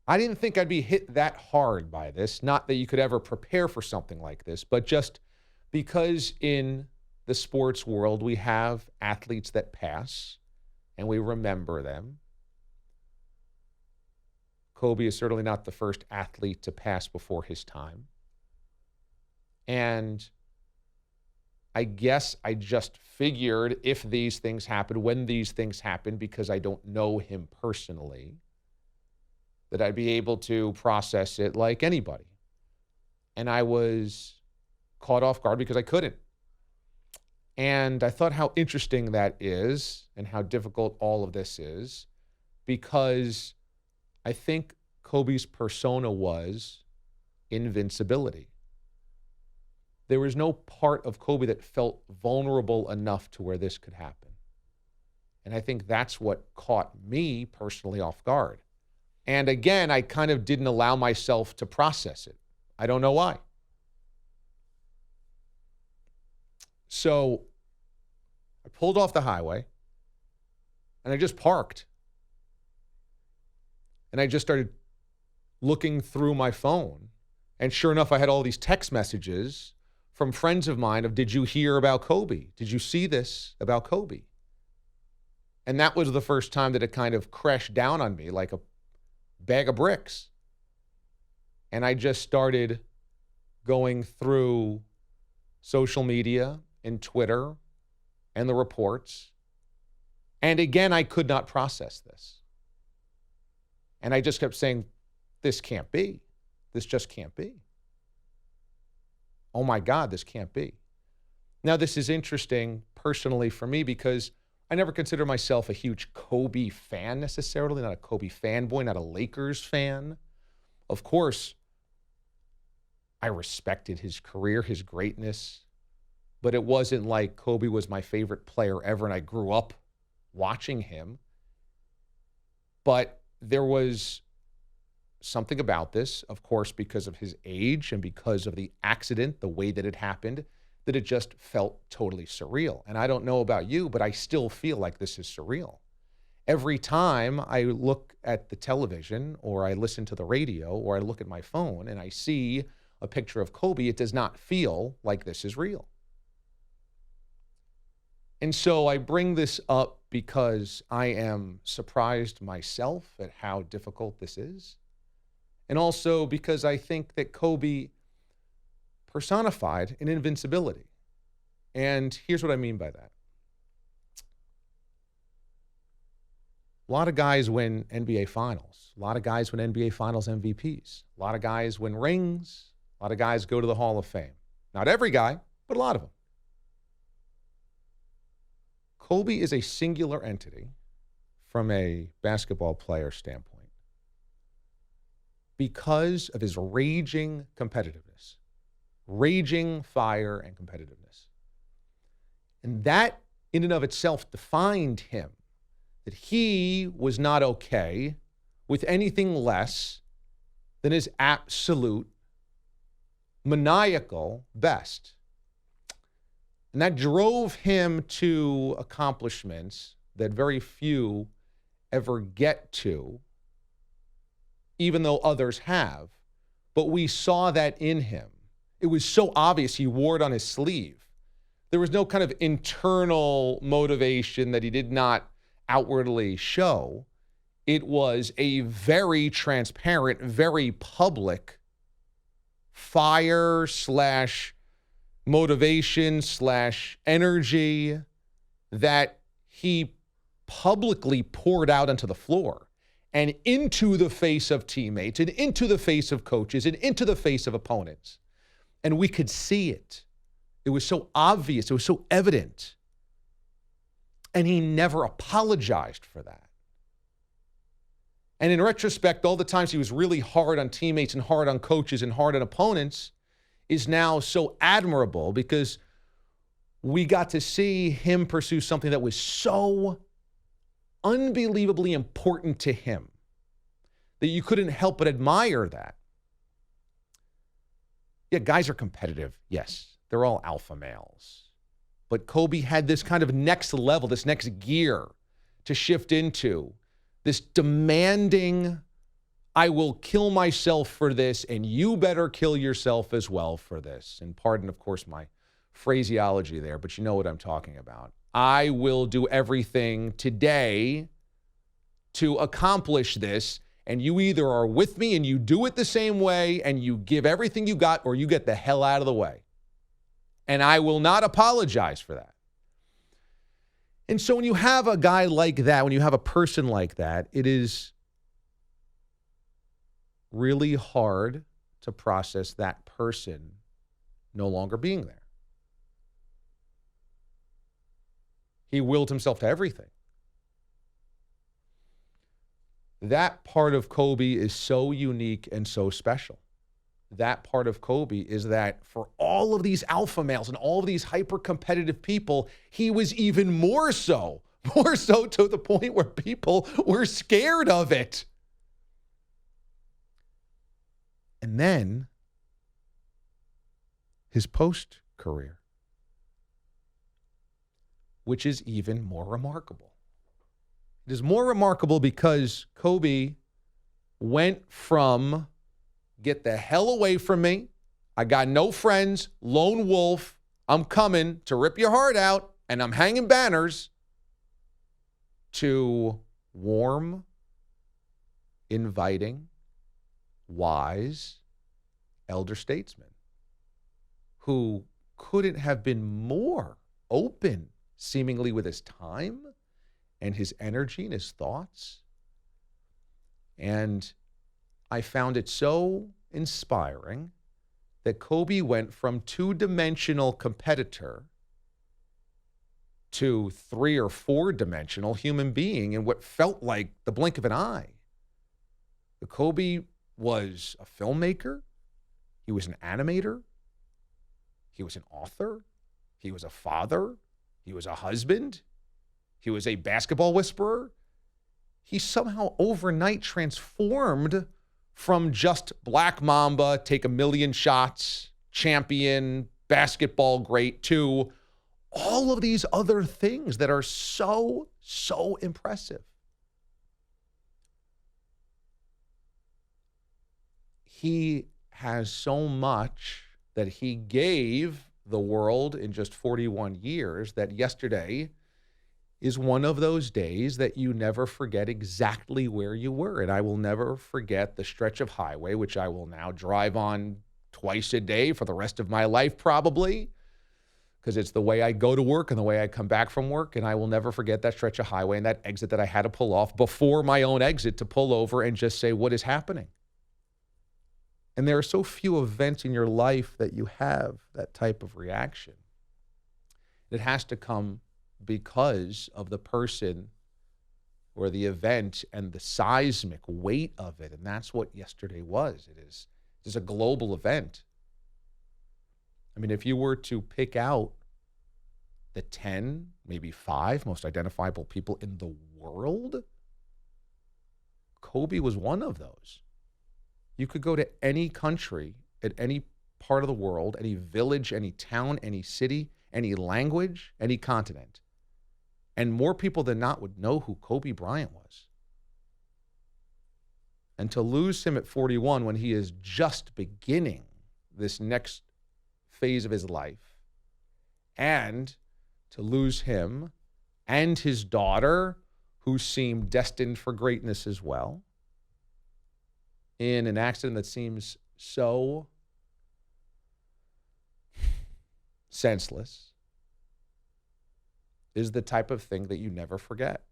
I didn't think I'd be hit that hard by this. Not that you could ever prepare for something like this, but just because in the sports world we have athletes that pass and we remember them. Kobe is certainly not the first athlete to pass before his time. And I guess I just figured if these things happen, when these things happen, because I don't know him personally, that I'd be able to process it like anybody. And I was caught off guard because I couldn't. And I thought how interesting that is and how difficult all of this is, because I think Kobe's persona was invincibility. There was no part of Kobe that felt vulnerable enough to where this could happen. And I think that's what caught me personally off guard. And again, I kind of didn't allow myself to process it. I don't know why. So I pulled off the highway and I just parked. And I just started looking through my phone. And sure enough, I had all these text messages from friends of mine of, did you hear about Kobe? Did you see this about Kobe? And that was the first time that it kind of crashed down on me like a bag of bricks. And I just started going through social media and Twitter and the reports. And again, I could not process this. And I just kept saying, this can't be. This just can't be. Oh my God, this can't be. Now, this is interesting personally for me because I never consider myself a huge Kobe fan necessarily, not a Kobe fanboy, not a Lakers fan. Of course, I respected his career, his greatness, but it wasn't like Kobe was my favorite player ever and I grew up watching him. But there was something about this, of course, because of his age and because of the accident, the way that it happened, that it just felt totally surreal. And I don't know about you, but I still feel like this is surreal. Every time I look at the television or I listen to the radio or I look at my phone and I see a picture of Kobe, it does not feel like this is real. And so I bring this up because I am surprised myself at how difficult this is. And also because I think that Kobe personified an invincibility. And here's what I mean by that. A lot of guys win NBA Finals. A lot of guys win NBA Finals MVPs. A lot of guys win rings. A lot of guys go to the Hall of Fame. Not every guy, but a lot of them. Kobe is a singular entity from a basketball player standpoint because of his raging competitiveness, raging fire and competitiveness. And that in and of itself defined him, that he was not okay with anything less than his absolute maniacal best. And that drove him to accomplishments that very few ever get to, even though others have. But we saw that in him. It was so obvious he wore it on his sleeve. There was no kind of internal motivation that he did not outwardly show. It was a very transparent, very public fire / motivation / energy that he publicly poured out onto the floor and into the face of teammates and into the face of coaches and into the face of opponents. And we could see it. It was so obvious. It was so evident. And he never apologized for that. And in retrospect, all the times he was really hard on teammates and hard on coaches and hard on opponents is now so admirable because we got to see him pursue something that was so unbelievably important to him that you couldn't help but admire that. Yeah, guys are competitive. Yes, they're all alpha males. But Kobe had this kind of next level, this next gear to shift into, this demanding I will kill myself for this, and you better kill yourself as well for this. And pardon, of course, my phraseology there, but you know what I'm talking about. I will do everything today to accomplish this, and you either are with me and you do it the same way and you give everything you got, or you get the hell out of the way. And I will not apologize for that. And so when you have a guy like that, when you have a person like that, it is really hard to process that person no longer being there. He willed himself to everything. That part of Kobe is so unique and so special. That part of Kobe is that for all of these alpha males and all of these hyper-competitive people, he was even more so to the point where people were scared of it. And then his post-career, which is even more remarkable. It is more remarkable because Kobe went from get the hell away from me, I got no friends, lone wolf, I'm coming to rip your heart out, and I'm hanging banners, to warm, inviting, wise elder statesman who couldn't have been more open, seemingly, with his time and his energy and his thoughts. And I found it so inspiring that Kobe went from two-dimensional competitor to 3 or 4-dimensional human being in what felt like the blink of an eye. Kobe was a filmmaker. He was an animator. He was an author. He was a father. He was a husband. He was a basketball whisperer. He somehow overnight transformed from just Black Mamba, take 1,000,000 shots, champion, basketball great, to all of these other things that are so, so impressive. He has so much that he gave the world in just 41 years that yesterday is one of those days that you never forget exactly where you were. And I will never forget the stretch of highway, which I will now drive on twice a day for the rest of my life probably, because it's the way I go to work and the way I come back from work. And I will never forget that stretch of highway and that exit that I had to pull off before my own exit to pull over and just say, what is happening? And there are so few events in your life that you have that type of reaction. It has to come because of the person or the event and the seismic weight of it. And that's what yesterday was. It is a global event. I mean, if you were to pick out the 10, maybe 5 most identifiable people in the world, Kobe was one of those. You could go to any country, at any part of the world, any village, any town, any city, any language, any continent, and more people than not would know who Kobe Bryant was. And to lose him at 41 when he is just beginning this next phase of his life, and to lose him and his daughter, who seemed destined for greatness as well, in an accident that seems so senseless, is the type of thing that you never forget.